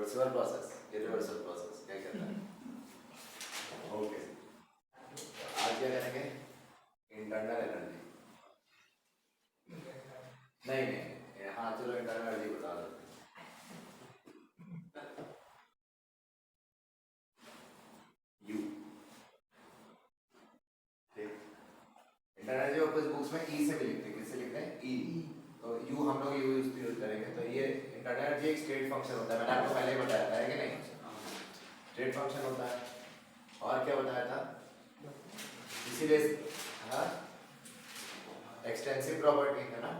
Reversible process, irreversible process क्या कहता है? ओके, आज क्या करेंगे? Internal energy. नहीं नहीं, हाँ चलो इंटरनल एनर्जी बता दो। यू, ठीक, इंटरनल एनर्जी को कुछ बुक्स में ई से भी लिखते हैं, किससे लिखते हैं? ई। तो यू हम लोग यूज करेंगे। तो ये इंटरनल एनर्जी एक स्टेट फंक्शन होता है, मैंने आपको पहले ही बताया था, है कि नहीं? स्टेट फंक्शन होता है। और क्या बताया था? इसीलिए हाँ, एक्सटेंसिव प्रॉपर्टी है ना।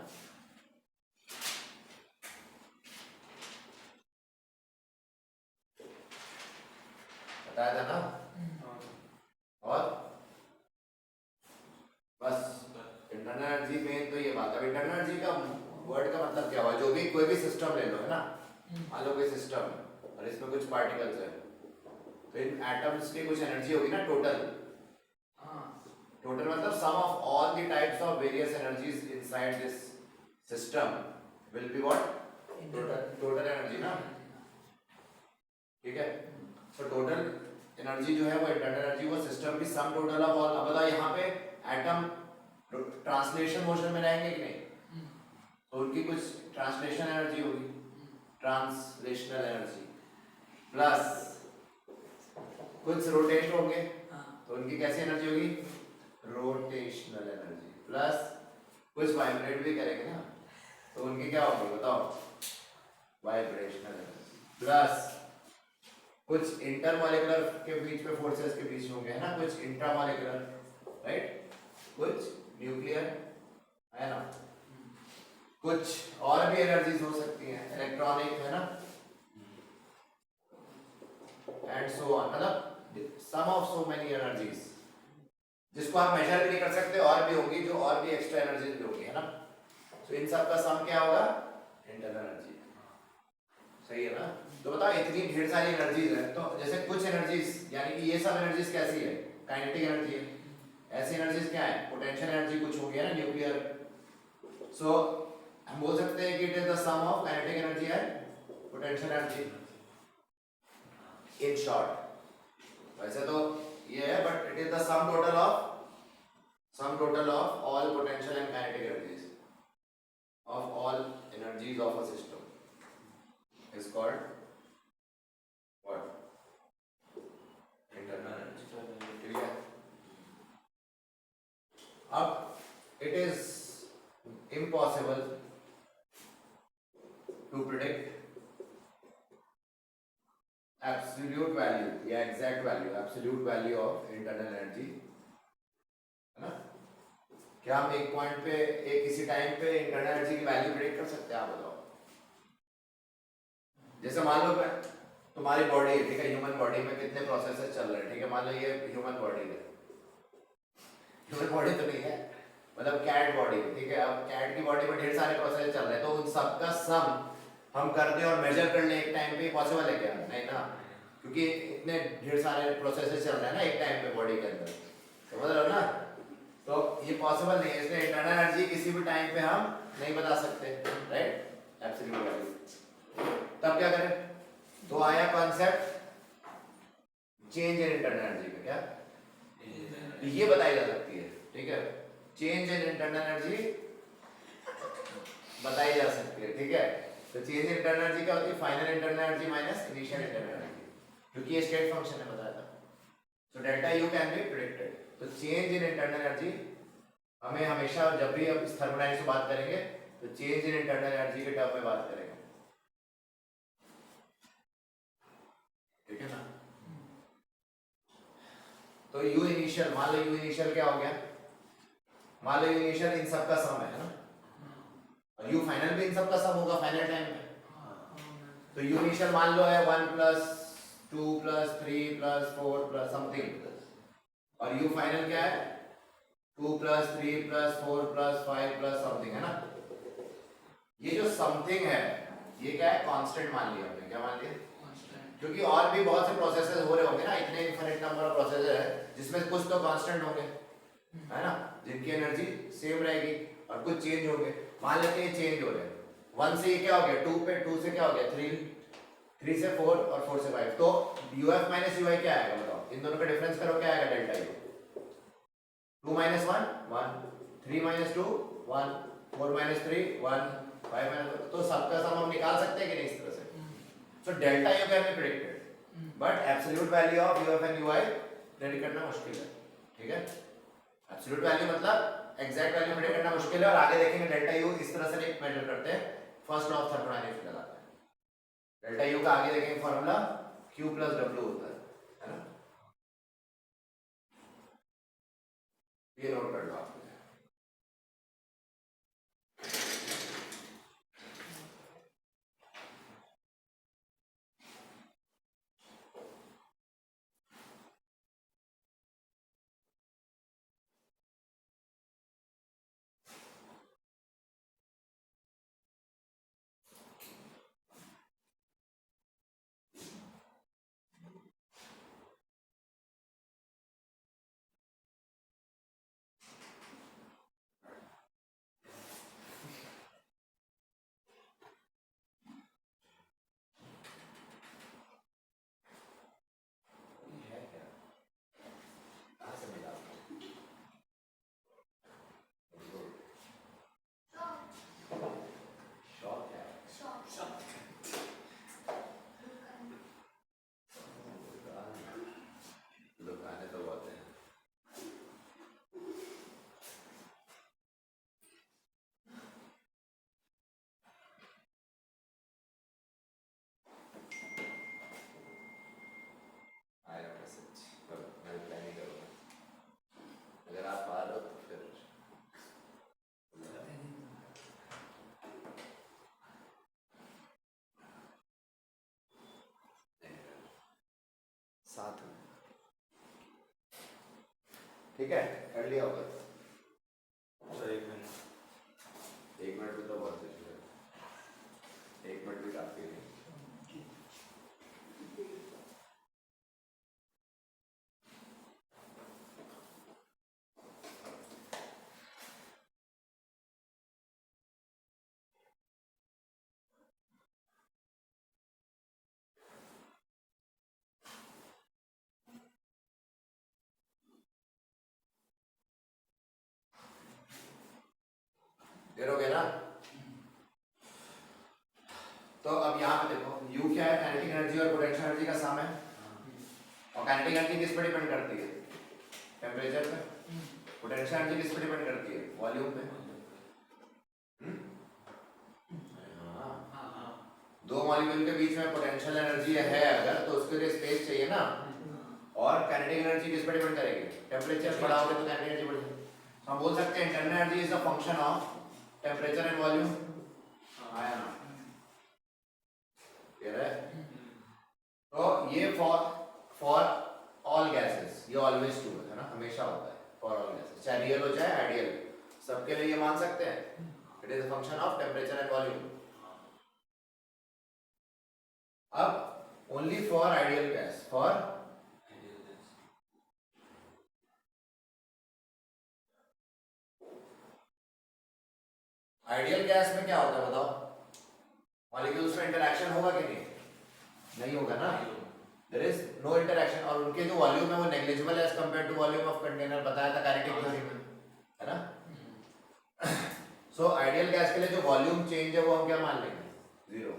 बताया था ना। और बस इंटरनल एनर्जी में तो ये बात है। इंटरनल एनर्जी का वर्ड का मतलब क्या हुआ? जो भी कोई भी सिस्टम ले लो, है ना, मान लो कोई सिस्टम है और इसमें कुछ पार्टिकल्स है, तो इन एटम्स की कुछ एनर्जी होगी ना, टोटल। टोटल मतलब sum of all the types of various energies inside this system will be what? Total energy ना, ठीक है। तो टोटल एनर्जी जो है वो इंटरनल एनर्जी, वो सिस्टम की सम टोटल ऑफ ऑल। अब बताओ यहाँ पे एटम ट्रांसलेशन मोशन में रहेंगे कि नहीं? तो उनकी कुछ ट्रांसलेशन एनर्जी होगी, ट्रांसलेशनल एनर्जी, प्लस कुछ रोटेट होंगे, तो उनकी कैसी एनर्जी होगी? रोटेशनल एनर्जी, प्लस कुछ वाइब्रेट भी करेंगे ना, तो उनकी क्या होगी बताओ? वाइब्रेशनल एनर्जी, प्लस कुछ इंटरमॉलिक्यूलर के बीच में फोर्सेस के बीच होंगे, है ना, कुछ इंट्रामॉलिक्यूलर, राइट, कुछ न्यूक्लियर, है ना, कुछ और भी एनर्जीज हो सकती हैं, इलेक्ट्रॉनिक, है ना, एंड सो ऑन। मतलब sum of so many energies जिसको आप मेजर भी नहीं कर सकते, और भी होगी जो और भी एक्स्ट्रा एनर्जीज भी होगी, है ना। तो इन सब का सम क्या होगा? Internal energy. सही है ना। तो बताओ इतनी ढेर सारी एनर्जीज है, तो जैसे कुछ एनर्जीज, यानी कि ये सब एनर्जीज कैसी है? काइनेटिक एनर्जी है। ऐसी एनर्जीज क्या है? पोटेंशियल एनर्जी कुछ हो गया ना, न्यूक्लियर। सो हम बोल सकते हैं कि it is the sum of kinetic energy and potential energy, in short. वैसे तो ये है, but it is the sum total of all potential and kinetic energies of all energies of a system is called what? Internal energy, ठीक है। अब it is impossible to predict absolute value या exact value, absolute value of internal energy, है ना। क्या हम एक point पे, एक किसी टाइम पे इंटरनल एनर्जी की वैल्यू प्रेडिक्ट कर सकते हैं? आप बताओ। जैसे मान लो तुम्हारी बॉडी है, ठीक है, ह्यूमन बॉडी में कितने प्रोसेसेस चल रहे हैं, ठीक है, मान लो ये ह्यूमन बॉडी है, ह्यूमन बॉडी तो नहीं है, मतलब कैट बॉडी है, ठीक है। अब कैट की बॉडी में ढेर सारे प्रोसेस चल रहे हैं, तो उन सबका सम हम कर दें और मेजर कर लें एक टाइम पे, पॉसिबल है क्या? नहीं ना, क्योंकि इतने ढेर सारे प्रोसेसेस चल रहे हैं ना एक टाइम पे बॉडी के अंदर, समझ रहे हो ना। तो ये पॉसिबल नहीं है, इसलिए इंटरनल एनर्जी किसी भी टाइम पे हम नहीं बता सकते, राइट, एब्सोल्यूट वैल्यू। तब क्या करें? तो आया concept change in internal energy का, क्या ये बताई जा सकती है, ठीक है। चेंज इन इंटरनल एनर्जी बताई जा सकती है, ठीक है। तो चेंज इन इंटरनल एनर्जी क्या होती है? Final internal energy minus initial internal energy, क्योंकि ये स्टेट फंक्शन है, बताया था। सो delta you can be predicted. तो चेंज इन इंटरनल एनर्जी हमें हमेशा, जब भी हम इस थर्मोडायनामिक्स से बात करेंगे, तो चेंज इन इंटरनल एनर्जी के टर्म में बात करेंगे, ठीक है ना। तो यू इनिशियल, मान लो यू इनिशियल क्या हो गया? मान लो यू इनिशियल इन सब का सम है ना, और यू फाइनल भी इन सब का सम होगा फाइनल टाइम में। तो यू इनिशियल मान लो है 1 + 2 + 3 + 4 + समथिंग, और यू फाइनल क्या है? 2 + 3 + 4 + 5 + समथिंग, है ना। ये जो समथिंग है ये क्या है? कांस्टेंट मान लिया हमने, क्या मान लिया? क्योंकि और भी बहुत से प्रोसेसेस हो रहे होंगे ना, इतने इनफिनिट नंबर ऑफ प्रोसेसेस है जिसमें कुछ तो कांस्टेंट होंगे, है ना, जिनकी एनर्जी सेम रहेगी, और कुछ चेंज होंगे। मान लेते हैं चेंज हो रहे हैं, 1 से ये क्या हो गया? 2 पे, 2 से क्या हो गया? 3, 3 से 4 और 4 से 5, तो UF माइनस UI क्या आएगा बताओ, इन दोनों का डिफरेंस करो, क्या आएगा delta U, 2 minus 1 1, 3 minus 2 1, 4 minus 3 1, 5 minus, तो सबका सम हम निकाल सकते हैं कि नहीं इस तरह से। So delta U can be predicted, but absolute value of UF and UI predict करना मुश्किल है, ठीक है। एब्सोल्यूट वैल्यू मतलब एग्जैक्ट वैल्यू प्रेडिक्ट करना मुश्किल है, और आगे देखेंगे डेल्टा U इस तरह से नहीं मेजर करते हैं, फर्स्ट लॉ ऑफ थर्मोडायनेमिक्स लगाते हैं। डेल्टा U का आगे देखेंगे फॉर्मूला Q प्लस W होता है ना, ये नोट कर लो आप। साथ में, ठीक है, कर लिया होगा। सर 1 मिनट भी तो बहुत है, 1 मिनट भी काफी है। क्लियर हो गया ना। तो अब यहाँ पे देखो U क्या है, काइनेटिक एनर्जी और पोटेंशियल एनर्जी का सम है, और काइनेटिक एनर्जी किस पर डिपेंड करती है, टेम्परेचर पे, पोटेंशियल एनर्जी किस पर डिपेंड करती है, वॉल्यूम पे। दो मॉलिक्यूल के बीच में पोटेंशियल एनर्जी है अगर, तो उसके लिए स्पेस चाहिए ना, और काइनेटिक एनर्जी किस पर डिपेंड करेगी, टेम्परेचर बढ़ाओगे तो काइनेटिक एनर्जी बढ़ेगी। हम बोल सकते हैं internal energy is a function of temperature and volume, आया ना, क्लियर है। तो ये फॉर ऑल गैसेस, ये ऑलवेज ट्रू है ना, हमेशा होता है फॉर ऑल गैसेस, चाहे रियल हो चाहे आइडियल, सबके लिए ये मान सकते हैं, it is a function of temperature and volume. अब only for ideal gas, for ideal gas में क्या होता है बताओ, मॉलिक्यूल्स में इंटरेक्शन होगा कि नहीं, नहीं होगा ना, देयर इज नो इंटरेक्शन, और उनके जो वॉल्यूम है वो negligible as compare to volume of container, बताया था काइनेटिक थ्योरी में, है ना। सो आइडियल गैस के लिए जो वॉल्यूम चेंज है वो हम क्या मान लेंगे, 0।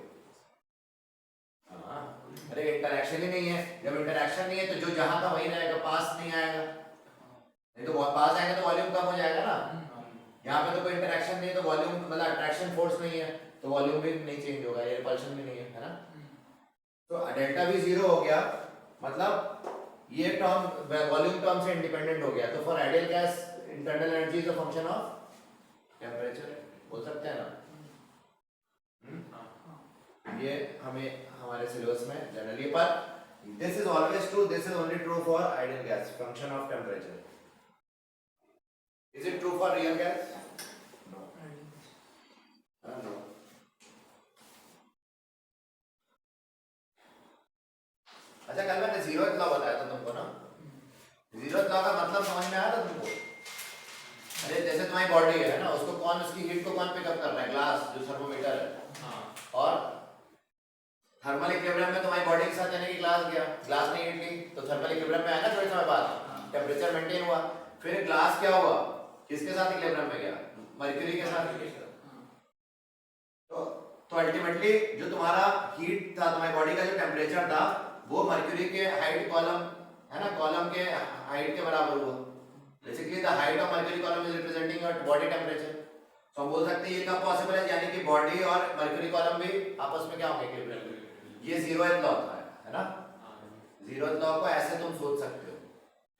हाँ, अरे इंटरेक्शन ही नहीं है, जब इंटरेक्शन नहीं है तो जो जहां था वहीं रहेगा, पास नहीं आएगा, नहीं तो पास आएगा तो वॉल्यूम कम हो जाएगा ना। यहाँ पे तो कोई इंटरेक्शन नहीं है, तो वॉल्यूम मतलब अट्रैक्शन फोर्स नहीं है, तो वॉल्यूम भी नहीं चेंज होगा, ये रिपल्शन भी नहीं है ना। तो डेल्टा भी 0 हो गया, मतलब ये टर्म वॉल्यूम टर्म से इंडिपेंडेंट हो गया। तो for ideal gas internal energy is a function of temperature, बोल सकते हैं ना। ये हमें हमारे सिलेबस में जनरली, पर this is always true, this is only true for ideal gas, function of temperature. Is it true for real gas? No. अच्छा, कल मैंने जीरोथ लॉ बताया था तुमको ना, जीरोथ लॉ का मतलब समझ में आया था तुमको? अरे जैसे तुम्हारी बॉडी है ना, उसको कौन, उसकी हीट को कौन पिकअप कर रहा है, ग्लास जो थर्मोमीटर है, और थर्मल इक्विलिब्रियम में तुम्हारी बॉडी के साथ यानी कि ग्लास गया, ग्लास ने हीट ली तो थर्मल इक्विलिब्रियम में आया ना थोड़ी समय बाद, टेम्परेचर मेंटेन हुआ। फिर ग्लास क्या हुआ, किसके साथ इक्विलिब्रियम में गया, मर्क्यूरी के साथ। तो अल्टीमेटली जो तुम्हारा हीट था, तुम्हारी बॉडी का जो टेम्परेचर था वो मर्क्यूरी के हाइट कॉलम है ना, कॉलम के हाइट के बराबर हुआ। Basically the height of mercury column is representing your body temperature. तो हम बोल सकते हैं ये कब पॉसिबल है, यानी कि बॉडी और मर्क्यूरी कॉलम भी आपस में क्या होंगे, इक्विलिब्रियम। ये जीरोथ लॉ था, है ना। जीरोथ लॉ को ऐसे तुम सोच सकते हो,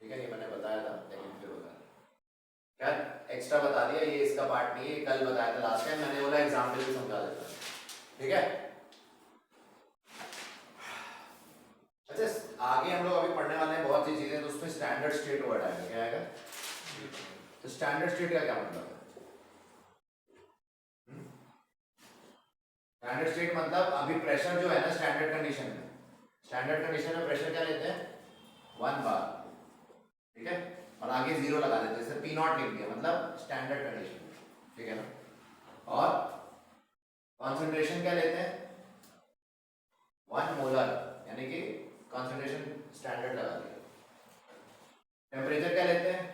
ठीक है। ये मैंने बताया था लेकिन फिर होगा क्या, एक्स्ट्रा बता दिया, ये इसका पार्ट नहीं है, कल बताया था लास्ट टाइम, मैंने बोला एग्जाम्पल भी समझा देता, ठीक है। अच्छा, आगे हम लोग अभी पढ़ने वाले हैं बहुत सी चीजें, तो उसमें स्टैंडर्ड स्टेट वर्ड आएगा, क्या आएगा। तो स्टैंडर्ड स्टेट का क्या मतलब है, स्टैंडर्ड स्टेट मतलब अभी प्रेशर जो है ना स्टैंडर्ड कंडीशन में, स्टैंडर्ड कंडीशन में प्रेशर क्या लेते हैं 1 बार, ठीक है, और आगे 0 लगा देते हैं, जैसे पी नॉट लिख दिया, मतलब स्टैंडर्ड कंडीशन, ठीक है ना। और कंसंट्रेशन क्या लेते हैं 1 मोलर, यानी कि कंसंट्रेशन स्टैंडर्ड लगा दिया। टेम्परेचर क्या लेते हैं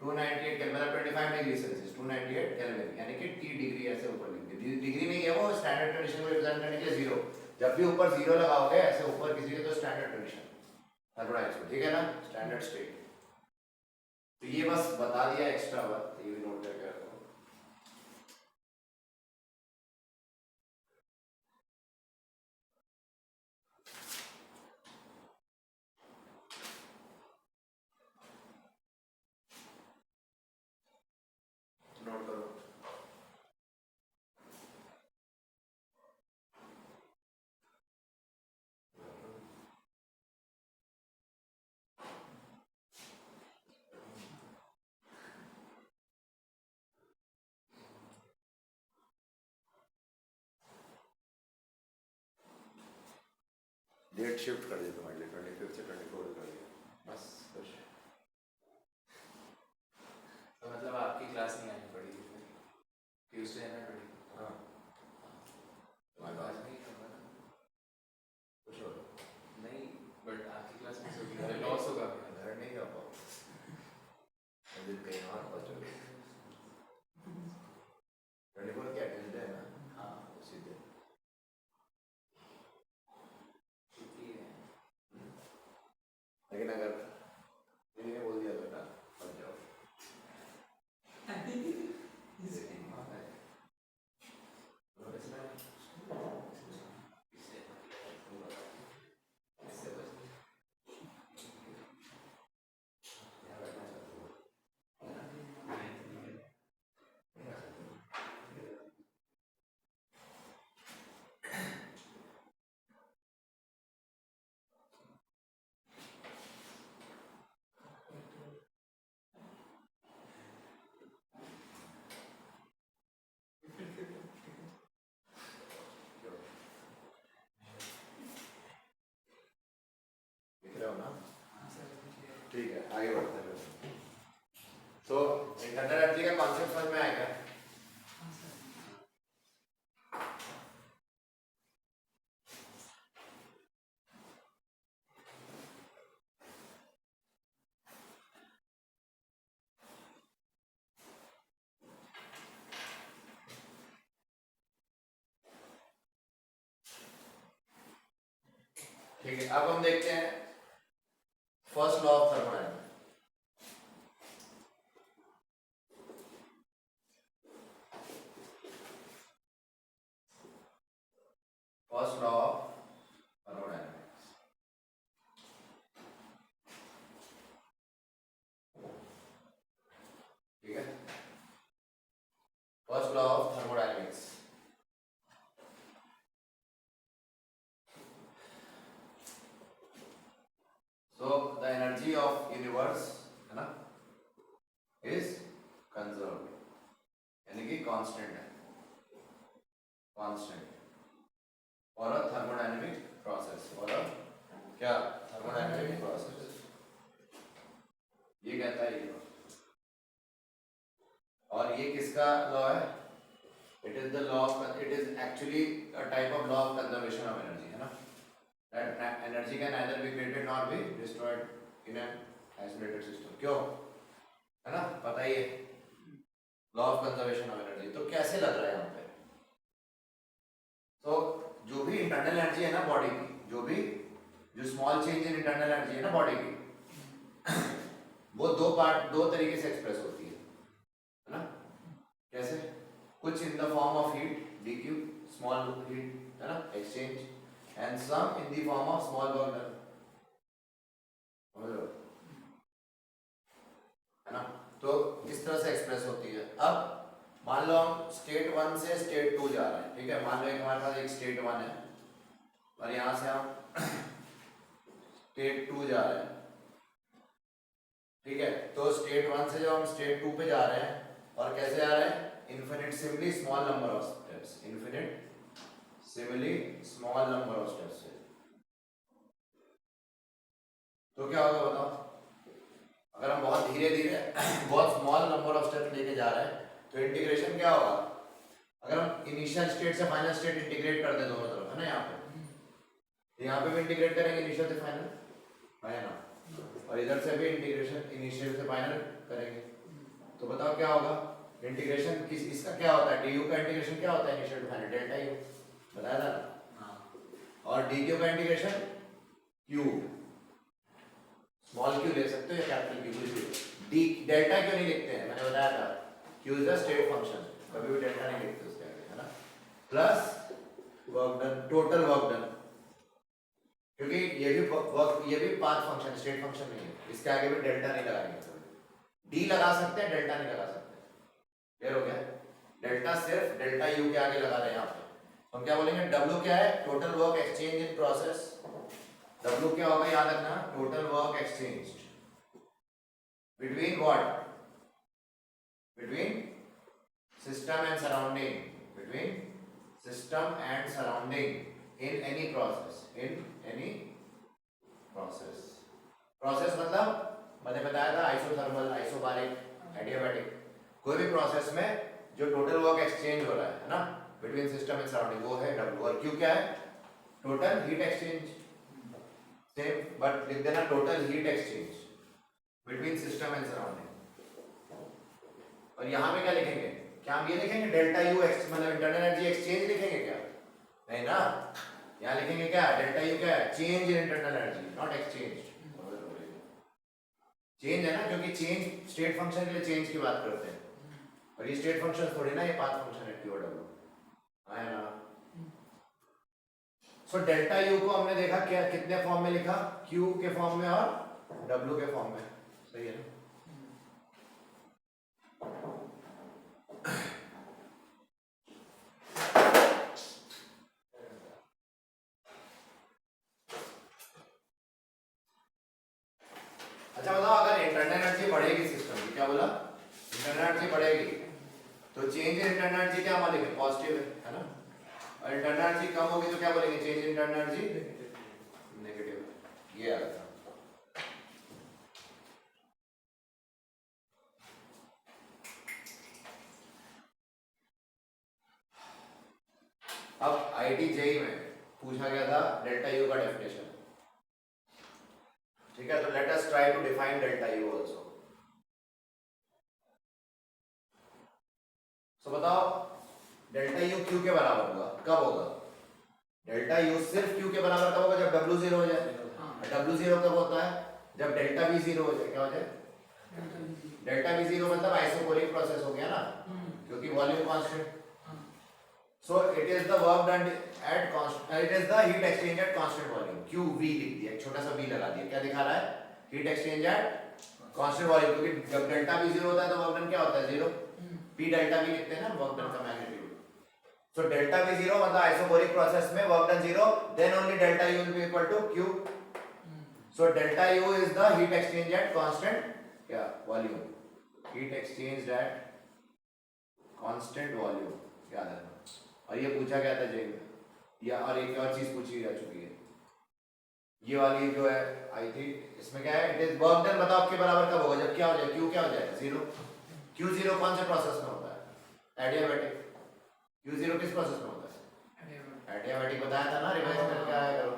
298 केल्विन, मतलब 25 डिग्री सेल्सियस, 298 केल्विन, यानी कि T डिग्री ऐसे ऊपर लिख दिया, डिग्री नहीं है वो, स्टैंडर्ड कंडीशन को रिप्रेजेंट करने के लिए 0, जब भी ऊपर 0 लगाओगे ऐसे ऊपर किसी के, तो स्टैंडर्ड कंडीशन थर्मोडायनेमिक्स, ठीक है ना, स्टैंडर्ड स्टेट। तो ये बस बता दिया एक्स्ट्रा बात, ये भी नोट करके रखो। नोट करो। डेट शिफ्ट कर दी तुम्हारे लिए, 25 से 24 कर दिया, बस खुश। तो मतलब आपकी क्लास नहीं आनी पड़ेगी फिर, ट्यूसडे आना पड़ेगी। हाँ तुम्हारे पास नहीं होगा ना, कुछ हो नहीं, बट आपकी क्लास में होगी, लॉस होगा मेरा। घर नहीं जा पाओ, मुझे कहीं और पहुंचोगे। 24 क्या ट्यूसडे है ना, हाँ उसी दिन। छुट्टी है। लेकिन अगर मैंने बोल दिया बेटा बच जाओ, दिख रहे हो ना, ठीक है आगे बढ़ते हैं। तो इंटरनल एनर्जी का कॉन्सेप्ट समझ में आएगा। ठीक है, अब हम देखते हैं first law of thermodynamics. First law of thermodynamics, ठीक है, first law of thermodynamics. So the energy of universe है ना is conserved, यानी कि कांस्टेंट है, constant for a thermodynamic process, for a क्या थर्मोडायनेमिक प्रोसेस, ये कहता है ये। और ये किसका लॉ है, it is the law of, it is actually a type of law of conservation of energy, है ना, that energy can neither be created nor be destroyed in an isolated system. क्यों, है ना, पता ही है law of conservation of energy. तो कैसे लग रहा है यहाँ पे, तो जो भी इंटरनल एनर्जी है ना बॉडी की, जो small change in internal energy है ना बॉडी की, वो दो तरीके से एक्सप्रेस होती है ना. कैसे, कुछ in the form of heat dq, small heat, है ना, exchange, and some in the form of small work done, समझ लो, है ना. तो इस तरह से एक्सप्रेस होती है. अब मान लो हम स्टेट 1 से स्टेट 2 जा रहे हैं, ठीक है. मान लो हमारे पास एक स्टेट 1 है और यहाँ से हम स्टेट 2 जा रहे हैं, ठीक है. तो स्टेट 1 से जब हम स्टेट 2 पे जा रहे हैं, और कैसे जा रहे हैं, infinitesimally small number of steps, infinitesimally small number of steps से. तो क्या होगा बताओ, अगर हम बहुत धीरे धीरे बहुत स्मॉल नंबर ऑफ स्टेप्स लेके जा रहे हैं, तो इंटीग्रेशन क्या होगा, अगर हम इनिशियल स्टेट से फाइनल स्टेट इंटीग्रेट कर दें दोनों तरफ, है ना, यहाँ पे, तो यहाँ पे भी इंटीग्रेट करेंगे इनिशियल से फाइनल, है ना, और इधर से भी इंटीग्रेशन इनिशियल से फाइनल करेंगे. तो बताओ क्या होगा, इंटीग्रेशन किस इसका क्या होता है, du का इंटीग्रेशन क्या होता है initial to final, delta u, बताया था ना. और dq का इंटीग्रेशन q, स्मॉल q ले सकते हो या कैपिटल q, कुछ भी. d डेल्टा क्यों नहीं लिखते हैं, मैंने बताया था, q is the state function, कभी भी डेल्टा नहीं लिखते उसके आगे, है ना. Plus work done, total work done, क्योंकि ये भी पाथ फंक्शन, स्टेट फंक्शन नहीं है, इसके आगे भी डेल्टा नहीं लगाएंगे. डी लगा सकते हैं, डेल्टा नहीं लगा सकते. क्लियर हो गया, डेल्टा सिर्फ डेल्टा यू के आगे लगा रहे हैं यहाँ पे. हम क्या बोलेंगे, डब्ल्यू क्या है, total work exchange in process. W क्या होगा, याद रखना, total work exchange between what, between system and surrounding, between system and surrounding in any process, in any process. Process मतलब मैंने बताया था आइसोथर्मल, आइसोबारिक, एडियाबैटिक, कोई भी प्रोसेस में जो टोटल वर्क एक्सचेंज हो रहा है ना, बिटवीन सिस्टम एंड सराउंडिंग, वो है डब्ल्यू. और क्यू क्या है, total heat exchange, same but लिख देना total heat exchange between system and surrounding. और यहाँ पे क्या लिखेंगे, क्या हम ये लिखेंगे डेल्टा यू एक्स, मतलब इंटरनल एनर्जी एक्सचेंज लिखेंगे क्या, नहीं ना. यहाँ लिखेंगे क्या, डेल्टा यू क्या है, change in internal energy, not exchange. Change है ना, क्योंकि चेंज स्टेट फंक्शन के लिए चेंज की बात करते हैं, और ये स्टेट फंक्शन थोड़ी ना, ये पाथ फंक्शन है क्यू डब्ल्यू, है ना. सो डेल्टा यू को हमने देखा क्या, कितने फॉर्म में लिखा, क्यू के फॉर्म में और डब्ल्यू के फॉर्म में, सही है ना. अच्छा बताओ, अगर इंटरनल एनर्जी बढ़ेगी सिस्टम की, क्या बोला, इंटरनल एनर्जी बढ़ेगी, तो चेंज इन इंटरनल एनर्जी क्या बोलेंगे, पॉजिटिव है ना. और इंटरनल एनर्जी कम होगी तो क्या बोलेंगे, change in internal energy negative. ये आ गया. अब आईटी जेई में पूछा गया था डेल्टा यू का डेफिनेशन, ठीक है. तो let us try to define delta U also. So बताओ, डेल्टा यू क्यू के बराबर होगा, कब होगा, डेल्टा यू सिर्फ क्यू के बराबर कब होगा, जब डब्ल्यू जीरो हो जाए. डब्ल्यू जीरो कब होता है, जब डेल्टा वी जीरो हो जाए. क्या हो जाए, डेल्टा वी जीरो मतलब आइसोकोरिक प्रोसेस हो गया ना, क्योंकि volume constant. So it is the work done at constant, it is the heat exchange at constant volume. Q V लिख दिया, एक छोटा सा वी लगा दिया. क्या दिखा रहा है, heat exchange at constant volume, क्योंकि जब डेल्टा वी जीरो होता है तो वर्क डन क्या होता है, जीरो. पी डेल्टा वी लिखते हैं ना वर्क डन का magnitude. So delta V zero मतलब आइसोकोरिक प्रोसेस में work done zero, then only delta U will be equal to Q. So delta U is the heat exchange at constant क्या volume, heat exchange at constant volume, याद रखना. और ये पूछा गया था जेई में, या और एक और चीज पूछी जा चुकी है, ये वाली जो है आई थी, इसमें क्या है, इट इज वर्क डन बताओ आपके बराबर कब होगा, जब क्या हो जाए, क्यू क्या हो जाए, जीरो. क्यू जीरो कौन से प्रोसेस में होता है, एडियाबैटिक. Q0 किस प्रोसेस में होता है? एडियाबैटिक बताया था ना, रिवाइज करके आया करो।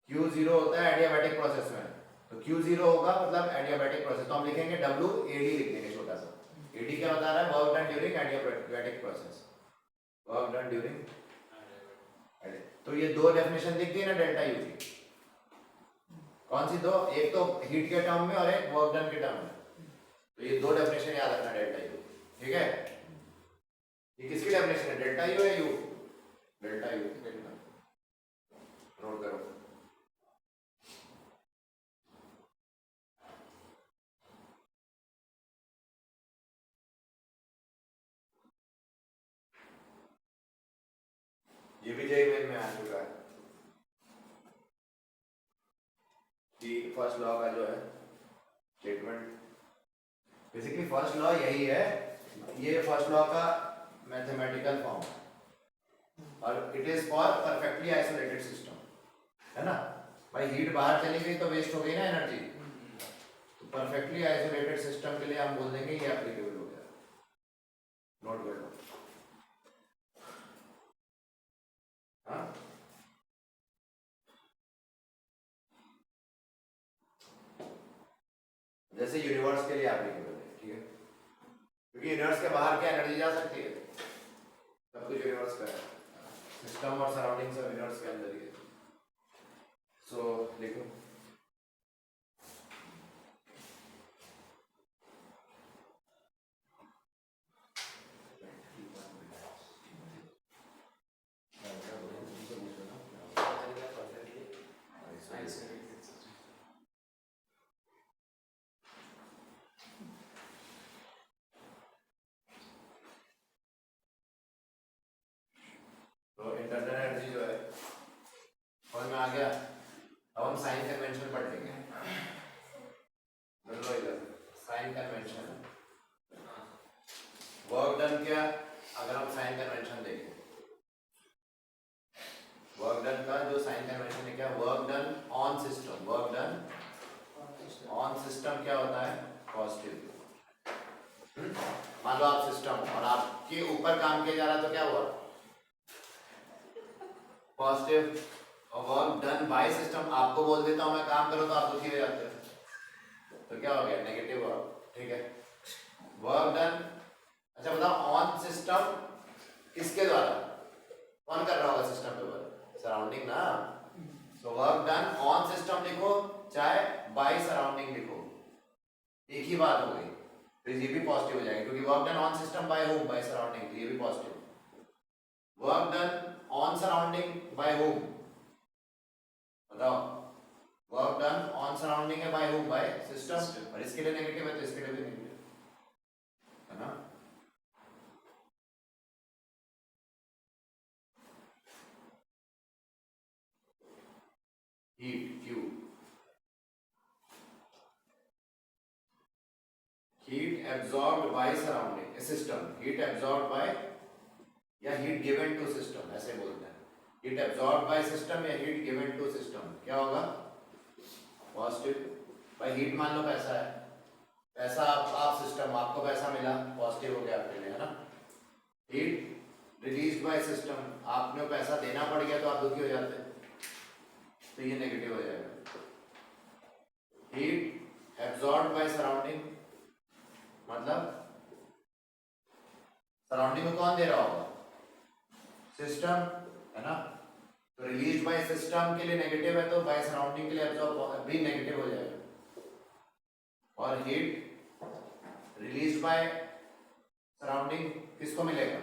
Q0 होता है एडियाबैटिक प्रोसेस में, तो Q0 होगा मतलब एडियाबैटिक प्रोसेस, तो हम लिखेंगे WAD लिख देंगे छोटा सा। AD क्या बता रहा है? Work done during adiabatic process, work done during. तो ये दो डेफिनेशन दिख गई ना डेल्टा यू की। कौन सी दो? एक तो हीट के टर्म में और एक वर्क डन के टर्म में। तो ये दो डेफिनेशन याद रखना डेल्टा यू, ठीक है? ये किसकी डेफिनेशन है? डेल्टा यू है यू? डेल्टा यू, नोट करो। ये भी जेईई मेन में आ चुका है कि फर्स्ट लॉ का जो है स्टेटमेंट, बेसिकली फर्स्ट लॉ यही है, ये फर्स्ट लॉ का मैथमेटिकल फॉर्म, और it is for perfectly isolated system, है ना भाई? हीट बाहर चली गई तो वेस्ट हो गई ना एनर्जी, तो परफेक्टली आइसोलेटेड सिस्टम के लिए हम बोल देंगे ये एप्लीकेबल हो गया। नोट कर लो। हाँ, जैसे यूनिवर्स के लिए एप्लीकेबल है, ठीक है? क्योंकि यूनिवर्स के बाहर क्या एनर्जी जा सकती है? सब कुछ यूनिवर्स का है, सिस्टम और सराउंडिंग सब यूनिवर्स के अंदर ही है। सो लिखो तो इंटरनल एनर्जी जो है समझ में आ गया? अब हम साइन कन्वेंशन पढ़ लेंगे। लो इधर साइन कन्वेंशन, वर्क डन क्या, अगर हम साइन कन्वेंशन देखें, वर्क डन का जो साइन कन्वेंशन है क्या? Work done on system, work done on system क्या होता है? पॉजिटिव। मान लो आप सिस्टम और आपके ऊपर काम किया जा रहा है तो क्या हुआ? पॉजिटिव। और वर्क डन बाय सिस्टम, आपको बोल देता हूं मैं काम करो तो आप दुखी हो जाते हो, तो क्या हो गया? नेगेटिव वर्क, ठीक है? वर्क डन, अच्छा बताओ ऑन सिस्टम किसके द्वारा? कौन कर रहा होगा सिस्टम के ऊपर? सराउंडिंग ना। तो वर्क डन ऑन सिस्टम लिखो चाहे बाय सराउंडिंग लिखो, एक ही बात हो गई, तो ये भी पॉजिटिव हो जाएगा, क्योंकि work done on system by whom, by surrounding, तो ये भी positive. Work done on surrounding by whom, बताओ वर्क डन ऑन सराउंडिंग है बाय होम, बाय सिस्टम, और इसके लिए नेगेटिव है तो इसके लिए भी नेगेटिव है ना? Heat Q, heat absorbed by surrounding system, heat absorbed by या heat given to system, ऐसे बोलते हैं, heat absorbed by system या heat given to system, क्या होगा? पॉजिटिव। भाई हीट मान लो पैसा है, पैसा आप सिस्टम, आपको पैसा मिला, पॉजिटिव हो गया आपके लिए, है ना? हीट रिलीज्ड बाय सिस्टम, आपने पैसा देना पड़ गया तो आप दुखी हो जाते हैं, तो ये नेगेटिव हो जाएगा। हीट एब्जॉर्ब्ड बाय सराउंडिंग, मतलब सराउंडिंग में कौन दे रहा होगा? सिस्टम, है ना? तो रिलीज्ड बाय सिस्टम के लिए नेगेटिव है, तो बाय सराउंडिंग के लिए एब्जॉर्ब भी नेगेटिव हो जाएगा। और हीट रिलीज्ड बाय सराउंडिंग किसको मिलेगा?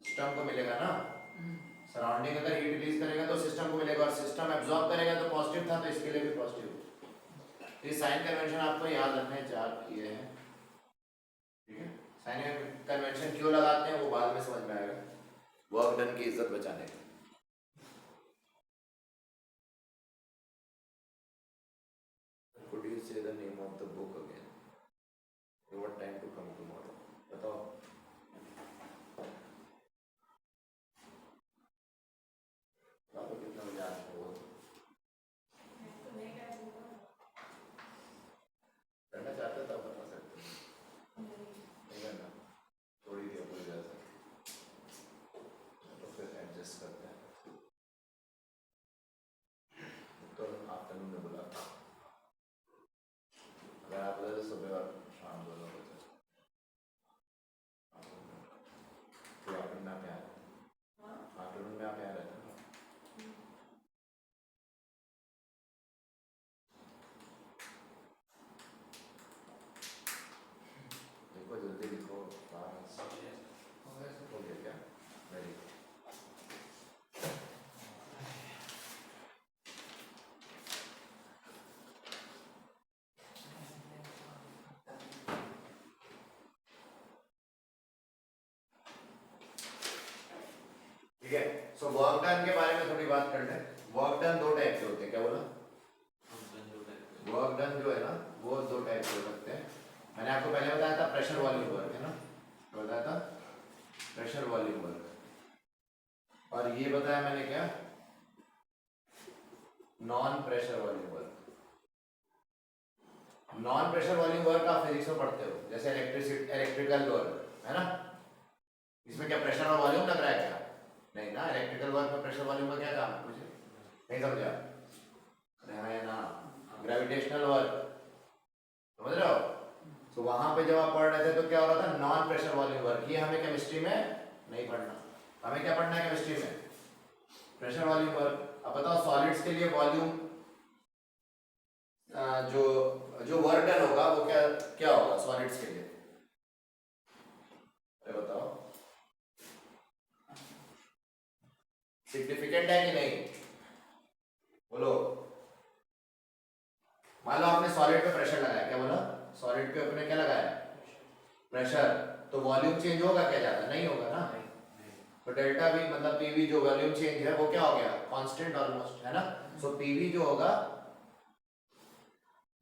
सिस्टम को मिलेगा ना। सराउंडिंग अगर हीट रिलीज करेगा तो सिस्टम को मिलेगा, और सिस्टम एब्जॉर्ब करेगा तो पॉजिटिव था, तो इसके लिए भी पॉजिटिव। तो ये साइन कन्वेंशन आपको याद रखने चार किए हैं, ठीक है? साइन कन्वेंशन क्यों लगाते हैं वो बाद में समझ में आएगा, वर्क डन की इज्जत बचाने के। Could you say the name of the book again? What time to come tomorrow? बताओ। बताओ कितना बजे आ रहे हो? करना चाहते तो बता सकते हो, नहीं करना, छोड़ सो वर्क डन के बारे में थोड़ी बात कर लें। वर्क डन दो टाइप के होते हैं, क्या बोला? वर्क डन जो है ना वो दो टाइप के हो सकते हैं। मैंने आपको पहले बताया था प्रेशर वॉल्यूम वर्क, है ना, बताया था प्रेशर वॉल्यूम वर्क। और ये बताया मैंने क्या, non pressure volume work. Non pressure volume work आप फिजिक्स में पढ़ते हो, जैसे इलेक्ट्रिकल वर्क, है ना। इसमें क्या प्रेशर और वॉल्यूम लग रहा है क्या? नहीं ना। इलेक्ट्रिकल वर्क में प्रेशर वॉल्यूम का क्या काम है, मुझे नहीं समझा? हाँ है ना, ग्रेविटेशनल वर्क, समझ रहे हो? तो वहां पे जब आप पढ़ रहे थे तो क्या हो रहा था, नॉन प्रेशर वॉल्यूम वर्क। ये हमें केमिस्ट्री में नहीं पढ़ना। हमें क्या पढ़ना है केमिस्ट्री में? Pressure volume work. अब बताओ सॉलिड्स के लिए वॉल्यूम जो जो वर्क डन होगा वो क्या क्या होगा सॉलिड्स के लिए? अरे बताओ, सिग्निफिकेंट है कि नहीं? बोलो। मान लो आपने सॉलिड पे प्रेशर लगाया, क्या बोला? सॉलिड पे अपने क्या लगाया? प्रेशर। तो वॉल्यूम चेंज होगा क्या? ज्यादा नहीं होगा ना। तो डेल्टा भी मतलब पीवी जो वॉल्यूम चेंज है वो क्या हो गया? कांस्टेंट ऑलमोस्ट, है ना। सो पीवी जो होगा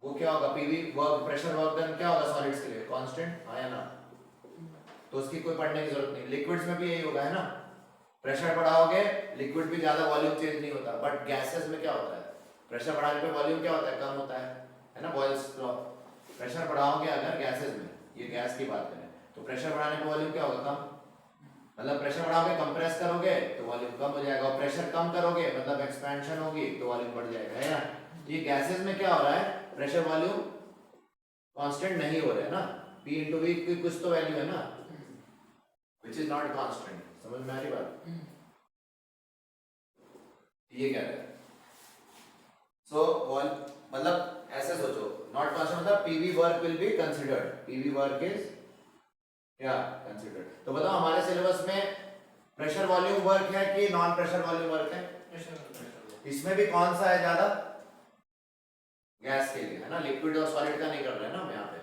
वो क्या होगा? PV work, pressure work done क्या होगा सॉलिड्स के लिए? कांस्टेंट, हाँ या ना? तो उसकी कोई पढ़ने की जरूरत नहीं। लिक्विड्स में भी यही होगा, है ना। प्रेशर बढ़ाओगे लिक्विड भी ज्यादा वॉल्यूम चेंज नहीं होता, बट गैसेस में क्या होता है? प्रेशर बढ़ाने पे वॉल्यूम क्या होता है? कम होता है ना, बॉयल्स लॉ। प्रेशर बढ़ाओगे अगर गैसेस में, ये गैस की बात करें, तो प्रेशर बढ़ाने पे वॉल्यूम क्या होगा? कम। मतलब प्रेशर बढ़ाओगे, कंप्रेस करोगे तो वॉल्यूम कम हो जाएगा, और प्रेशर कम करोगे मतलब एक्सपेंशन होगी तो वॉल्यूम बढ़ जाएगा, है ना। ये गैसेस में क्या हो रहा है? प्रेशर वॉल्यूम कांस्टेंट नहीं हो रहा है ना। P into V की कुछ तो वैल्यू है ना, which is not constant। समझ में आ रही बात? ये क्या है? सो मतलब ऐसे सोचो, नॉट कांस्टेंट मतलब PV work will be considered, PV work is क्या कंसीडर्ड। तो बताओ हमारे सिलेबस में प्रेशर वॉल्यूम वर्क है कि नॉन प्रेशर वॉल्यूम वर्क है? इसमें भी कौन सा है ज्यादा? गैस के लिए, है ना। लिक्विड और सॉलिड का नहीं कर रहे हैं ना हम यहाँ पे,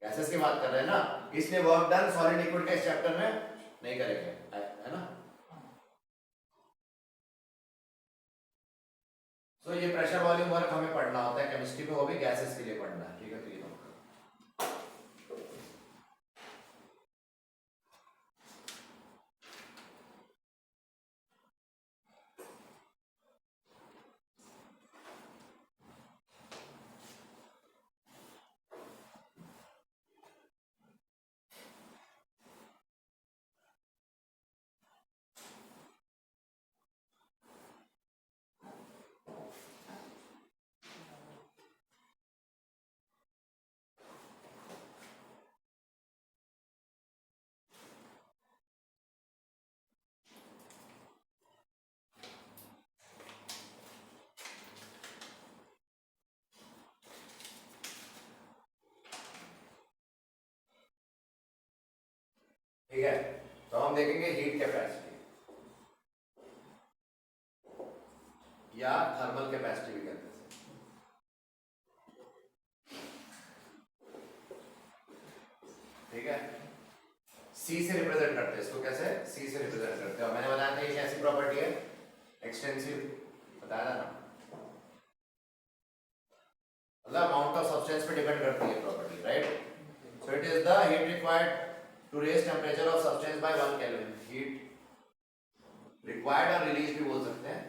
गैसेस की बात कर रहे हैं ना। इसलिए वर्क डन सॉलिड लिक्विड के इस चैप्टर में नहीं करेंगे, है ना। तो ये प्रेशर वॉल्यूम वर्क हमें पढ़ना होता है केमिस्ट्री में, वो भी गैसेस के लिए पढ़ना है, ठीक है। तो ये ठीक है। तो हम देखेंगे हीट कैपेसिटी या थर्मल कैपेसिटी भी कहते हैं। ठीक है, सी से रिप्रेजेंट करते हैं इसको। कैसे? सी से रिप्रेजेंट करते हैं। और मैंने बताया था ये कैसी प्रॉपर्टी है? एक्सटेंसिव, बताया था ना। मतलब अमाउंट ऑफ सब्सटेंस पे डिपेंड करती है property, right. So it is the heat required to raise temperature of substance by 1 kelvin. Heat required और रिलीज भी बोल सकते हैं,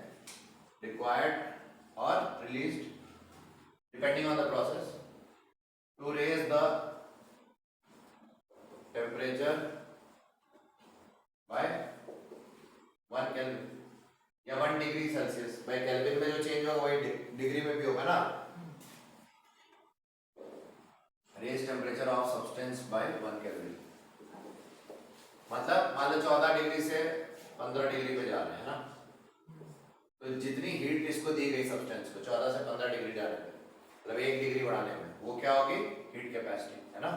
रिक्वायर्ड और released depending on the process to raise the temperature by 1 kelvin या 1 degree Celsius. Bye kelvin में जो change होगा वही डिग्री में भी होगा ना। Raise temperature of substance by 1 kelvin मतलब मान लो 14 डिग्री से 15 डिग्री पे जा रहे हैं ना, तो जितनी हीट इसको दी गई सब्सटेंस को 14 से 15 डिग्री जाने पे, मतलब 1 डिग्री बढ़ाने में, वो क्या होगी? हीट कैपेसिटी, है ना।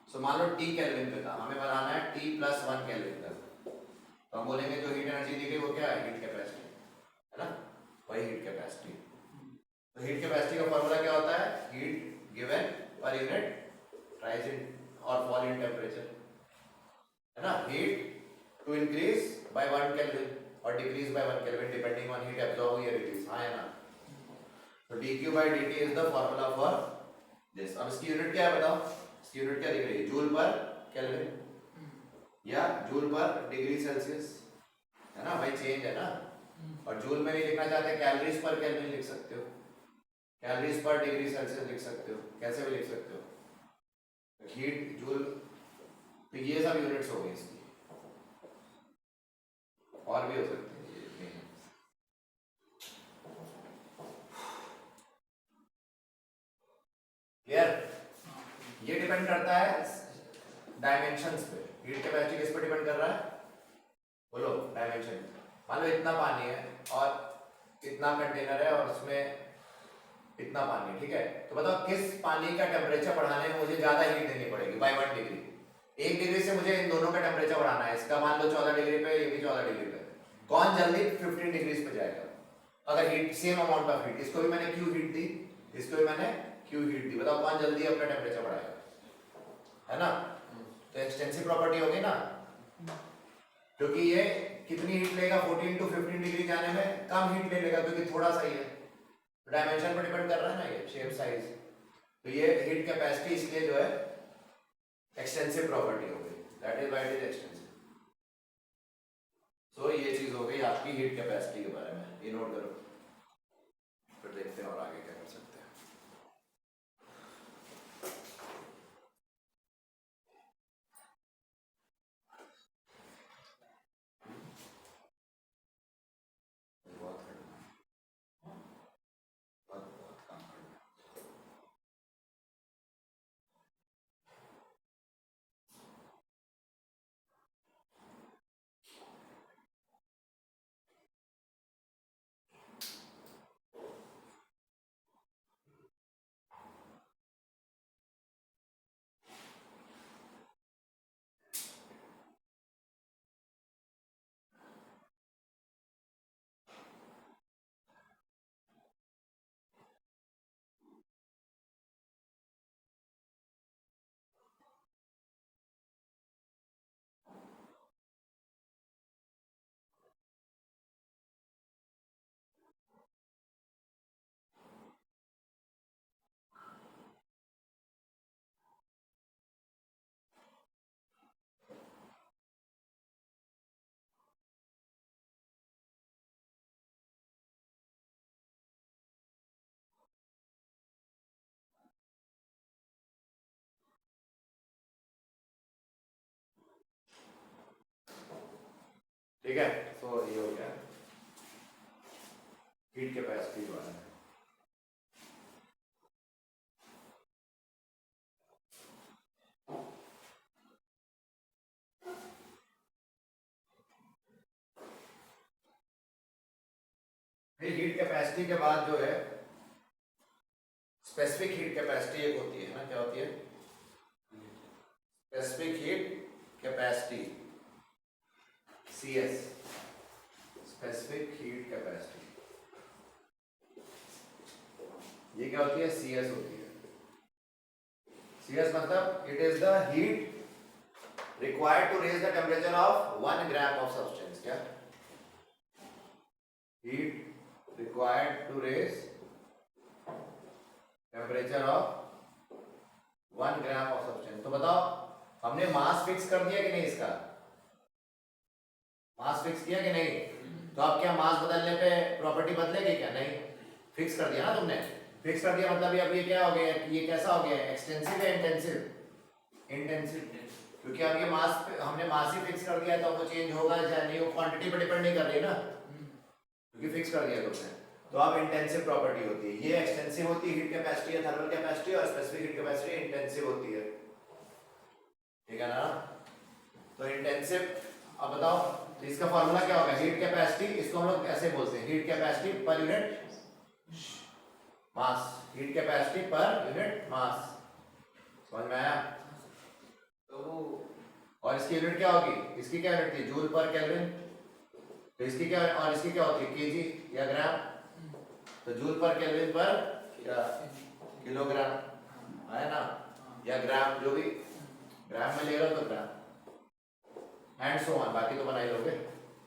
सो मान लो T केल्विन पे था, हमें बनाना है T + 1 केल्विन तक, तो हम बोलेंगे जो हीट एनर्जी दी गई वो क्या है? हीट कैपेसिटी, है ना, वही हीट कैपेसिटी। तो हीट कैपेसिटी का फॉर्मूला क्या होता है? Heat given per unit rise in or fall in temperature, है ना? Heat to increase by 1 Kelvin or decrease by 1 Kelvin depending on heat absorbed or released, हाँ है ना? तो dq by dt is the formula for this. अब इसकी unit क्या है बताओ? इसकी यूनिट क्या दिख रही है? जूल पर केल्विन या जूल पर डिग्री सेल्सियस, है ना भाई? चेंज है ना? और जूल में नहीं लिखना चाहते, कैलोरीज पर केल्विन लिख सकते हो, कैलोरीज पर डिग्री सेल्सियस लिख सकते हो, कैसे भी लिख सकते हो। हीट जूल, तो ये सब यूनिट्स हो गई इसकी, और भी हो सकते हैं ये। क्लियर? ये डिपेंड करता है डायमेंशंस पे। हीट कैपेसिटी किस पे डिपेंड कर रहा है? बोलो डायमेंशन। मान लो इतना पानी है और इतना कंटेनर है और उसमें इतना पानी, ठीक है? तो बताओ किस पानी का टेम्परेचर बढ़ाने में मुझे ज्यादा हीट देनी पड़ेगी बाय 1 डिग्री। 1 डिग्री से मुझे इन दोनों का टेम्परेचर बढ़ाना है, इसका मान लो 14 डिग्री पे, ये भी 14 डिग्री पे। कौन जल्दी 15 डिग्रीज पे जाएगा? अगर heat same amount of heat, इसको भी मैंने क्यू हीट दी, इसको भी मैंने क्यू हीट दी, बताओ कौन जल्दी अपना टेम्परेचर बढ़ाएगा? है ना? तो एक्सटेंसिव प्रॉपर्टी होगी ना, क्योंकि ये कितनी हीट लेगा? 14 to 15 डिग्री जाने में कम हीट ले लेगा क्योंकि थोड़ा सा ही है। डायमेंशन पर डिपेंड कर रहा है ना, ये शेप साइज। तो ये हीट कैपेसिटी इसलिए जो है एक्सटेंसिव प्रॉपर्टी हो गई, that is why it is extensive. So ये चीज हो गई आपकी हीट कैपेसिटी के बारे में, ये नोट करो, फिर देखते हैं और आगे क्या कर सकते हैं। ठीक है, तो ये हो गया हीट कैपेसिटी के बारे में। फिर हीट कैपेसिटी के बाद जो है स्पेसिफिक हीट कैपेसिटी एक होती है ना, क्या होती है? Specific heat capacity, CS, specific heat capacity. ये क्या होती है? CS होती है। CS मतलब it is the heat required to raise the temperature of 1 gram of substance. क्या? Heat required to raise temperature of 1 gram of substance। तो बताओ हमने मास फिक्स कर दिया कि नहीं? इसका मास फिक्स किया कि नहीं? तो अब क्या मास बदलने पे प्रॉपर्टी बदलेगी क्या? नहीं, फिक्स कर दिया ना तुमने। फिक्स कर दिया मतलब अब ये क्या हो गया? ये कैसा हो गया? एक्सटेंसिव या इंटेंसिव? इंटेंसिव, क्योंकि अब ये मास हमने मास ही फिक्स कर दिया, तो वो चेंज होगा या नहीं, वो क्वांटिटी पे डिपेंड नहीं कर रही ना, क्योंकि फिक्स कर दिया तुमने। तो अब इंटेंसिव प्रॉपर्टी होती है, ये एक्सटेंसिव होती है हीट कैपेसिटी या थर्मल कैपेसिटी, और स्पेसिफिक हीट कैपेसिटी इंटेंसिव होती है, ठीक है ना? तो इंटेंसिव, अब बताओ तो इसका फार्मूला क्या होगा? हीट कैपेसिटी, इसको हम लोग ऐसे बोलते हैं, heat capacity per unit mass, heat capacity per unit mass. समझ में आया? तो और इसकी यूनिट क्या होगी? इसकी क्या यूनिट थी? जूल पर केल्विन। तो इसकी क्या, और इसकी क्या होती है? केजी या ग्राम। तो जूल पर केल्विन पर किलोग्राम, है ना? या ग्राम, जो भी ग्राम में ले रहे हो तो ग्राम एंड सो ऑन, बाकी तो बना ही लोगे।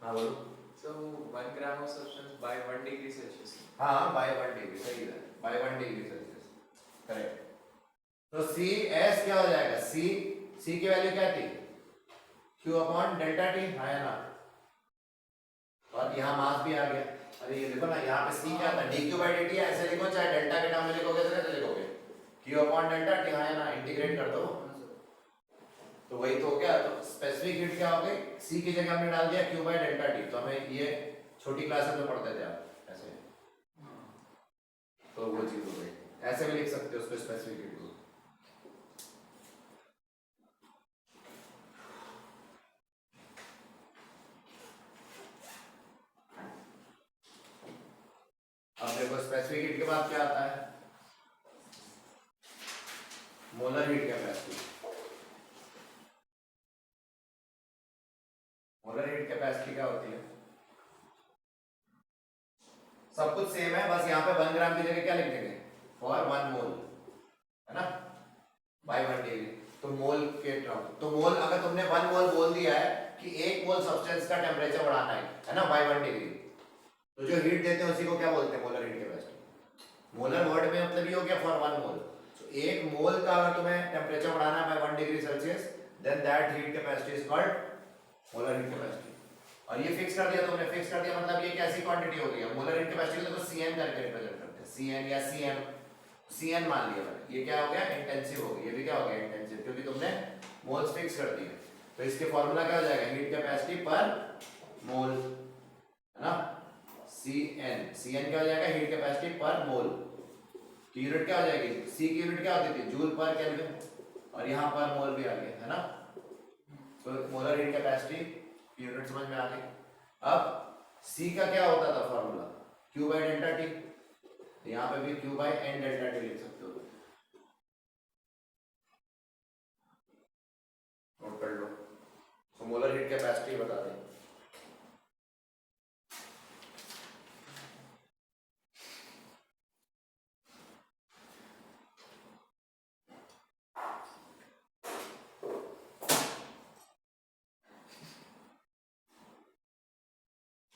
हाँ बोलो। So 1 gram of substance by 1 degree Celsius. हाँ बाय 1 डिग्री, सही है, बाय 1 डिग्री सेल्सियस, करेक्ट। तो सी एस क्या हो जाएगा, सी की वैल्यू क्या थी, क्यू अपॉन डेल्टा टी, हाँ या ना। और यहाँ मास भी आ गया। अरे ये देखो ना, यहाँ पे सी क्या था, D Q by D T, ऐसे लिखो, चाहे डेल्टा के टर्म में लिखोगे तो कैसे लिखोगे, क्यू अपॉन डेल्टा टी, हाँ या ना, इंटीग्रेट कर दो। तो वही तो हो गया। तो स्पेसिफिक हीट क्या हो गई, सी की जगह हमने डाल दिया क्यू बाई डेल्टा टी। तो हमें ये छोटी क्लासेस में पढ़ते थे आप ऐसे, तो वो चीज हो गई। ऐसे भी लिख सकते हो उसको, स्पेसिफिक हीट को। अब देखो स्पेसिफिक हीट के बाद क्या आता है, molar heat capacity. Molar heat capacity क्या होती है, सब कुछ सेम है, बस यहाँ पे 1 ग्राम की जगह क्या लिख देंगे, फॉर 1 मोल, है ना, बाय 1 डिग्री। तो मोल के टर्म, तो मोल अगर तुमने 1 मोल बोल दिया है कि 1 मोल सब्सटेंस का टेम्परेचर बढ़ाना है ना, बाय 1 डिग्री, तो जो हीट देते हैं उसी को क्या बोलते हैं, molar heat capacity. Molar word में मतलब ये हो गया फॉर 1 मोल। तो 1 मोल का अगर तुम्हें टेम्परेचर बढ़ाना है by 1 degree celsius, then that heat capacity is called molar heat capacity. और ये फिक्स कर दिया तुमने, फिक्स कर दिया मतलब ये कैसी क्वांटिटी हो गई है, मोलर हीट कैपेसिटी को देखो Cn करके रिप्रेजेंट करते हैं, Cn या Cn मान लिया मैंने। ये क्या हो गया, इंटेंसिव हो गया, ये भी क्या हो गया, इंटेंसिव, क्योंकि तुमने मोल्स फिक्स कर दिए। तो इसके फार्मूला क्या हो जाएगा, हीट कैपेसिटी पर मोल, है ना, Cn क्या हो जाएगा, हीट कैपेसिटी पर मोल की यूनिट क्या हो जाएगी, C की यूनिट क्या होती थी, जूल पर केल्विन, और यहाँ पर मोल भी आ गया, है ना। तो मोलर हीट कैपेसिटी यूनिट समझ में आ गई। अब C का क्या होता था formula, Q by delta T, यहाँ पे भी Q by n delta T लिख सकते हो, नोट कर लो। तो मोलर हीट कैपेसिटी बता दें।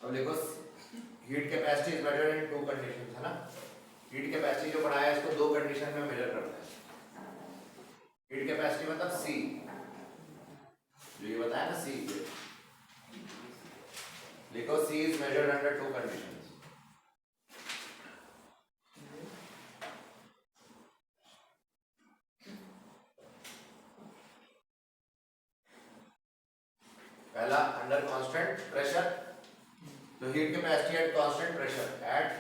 अब देखो heat capacity is measured in 2 conditions, है ना। हीट कैपेसिटी जो पढ़ाया है इसको 2 कंडीशन में मेजर करते हैं। हीट कैपेसिटी मतलब C, जो ये बताया ना, C लिखो, C is measured under 2 conditions. पहला अंडर कांस्टेंट प्रेशर, तो heat capacity at constant pressure, eight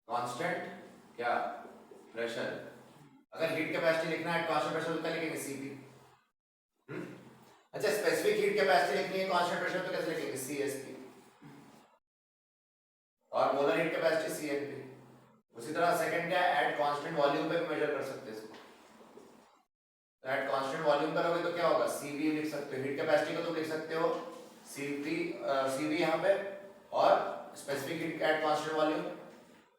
constant क्या प्रेशर। अगर हीट कैपेसिटी लिखना है एट कांस्टेंट प्रेशर तो क्या लिखेंगे, Cp। अच्छा, स्पेसिफिक हीट कैपेसिटी लिखनी है कांस्टेंट प्रेशर तो कैसे लिखेंगे, Csp। और मोलर हीट कैपेसिटी Cnp। उसी तरह सेकंड क्या है, एट कांस्टेंट वॉल्यूम पे भी मेजर कर सकते हैं इसको। तो एट कांस्टेंट वॉल्यूम करोगे तो क्या होगा, Cv लिख सकते हो, हीट कैपेसिटी को तुम लिख सकते हो Cv यहाँ पे, और specific heat at constant volume,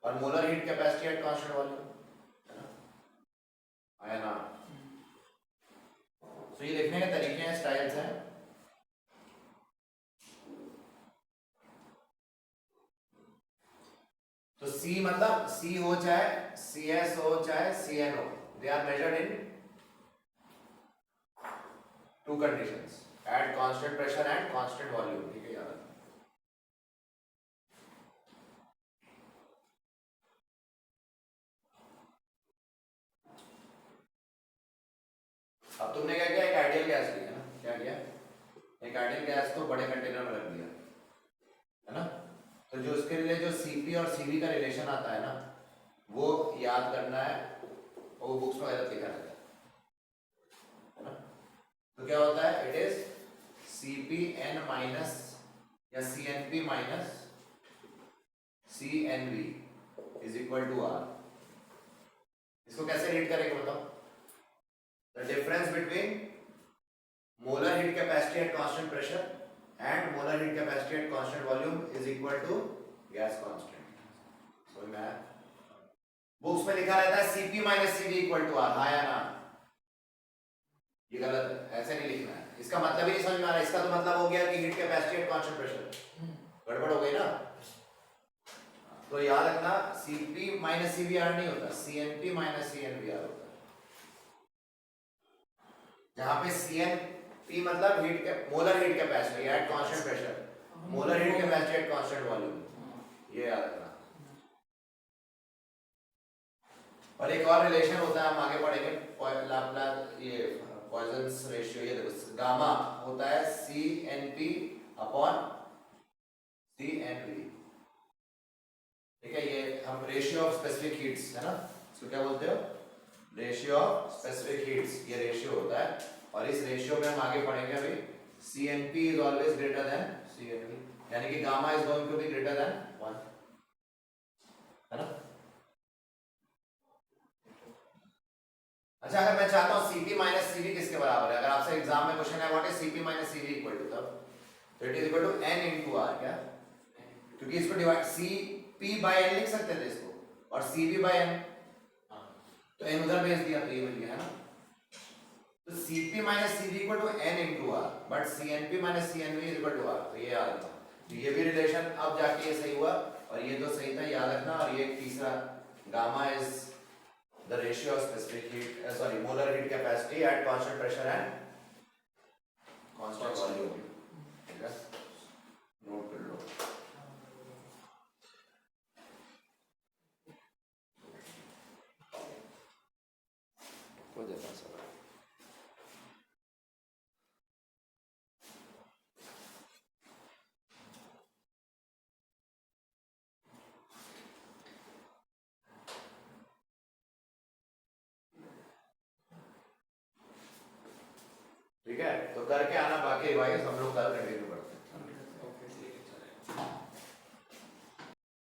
और molar heat capacity at constant volume, है ना, आया ना। तो ये लिखने के तरीके हैं, स्टाइल्स हैं। तो C मतलब C हो चाहे Cs हो चाहे Cn हो, they are measured in 2 conditions, at constant pressure and constant volume, ठीक है यार। अब तुमने क्या किया, एक आइडियल गैस लिया ना, क्या किया, एक आइडियल गैस को बड़े कंटेनर में रख दिया, है ना। तो जो उसके लिए जो Cp और Cv का रिलेशन आता है ना, वो याद करना है, और वो बुक्स में गलत लिखा रहता है ना। तो क्या होता है, इट इज Cpn माइनस या Cnp minus Cnv is equal to R। इसको कैसे रीड करेंगे बताओ, the difference between molar heat capacity at constant pressure and molar heat capacity at constant volume is equal to gas constant। समझ में आया, books में लिखा रहता है Cp minus Cv equal to R, हाँ या ना। ये गलत है, ऐसे नहीं लिखना है, इसका मतलब ही नहीं समझ में आ रहा है। इसका तो मतलब हो गया कि heat capacity at constant pressure, गड़बड़ हो गई ना। तो याद रखना Cp माइनस Cvr नहीं होता, Cnp माइनस Cnvr होता है। जहां पे Cnp मतलब हीट के molar heat capacity at constant pressure, molar heat capacity at constant volume, ये याद रखना। और एक और रिलेशन होता है, हम आगे पढ़ेंगे, लाप्लास ये पॉइजन्स रेशियो, ये देखो गामा होता है Cnp अपॉन Cnv, ठीक है। ये हम रेशियो ऑफ स्पेसिफिक हीट्स है ना, इसको क्या बोलते हो, रेशियो ऑफ स्पेसिफिक हीट्स, ये रेशियो होता है। और इस रेशियो में हम आगे पढ़ेंगे अभी Cnp is always greater than Cnv, यानी कि gamma is going to be greater than 1, है ना। अच्छा, अगर मैं चाहता हूं Cp माइनस Cv किसके बराबर है, अगर आपसे एग्जाम में क्वेश्चन है what is Cp minus Cv equal to, तब it is equal to n into r, क्या, क्योंकि इसको डिवाइड Cp बाय n लिख सकते थे इसको, और Cv बाय n, तो n उधर भेज दिया तो ये मिल गया, है ना। तो Cp minus Cv equal to n into r, but Cnp minus Cnv is equal to r, तो ये याद रखना। तो ये भी रिलेशन अब जाके ये सही हुआ, और ये तो सही था, याद रखना। और ये तीसरा gamma is the ratio of specific heat, molar heat capacity at constant pressure and constant volume, ठीक है, नोट कर लो। हो जाता सब, ठीक है। तो करके आना बाकी रिवाइज हम लोग कल कंटिन्यू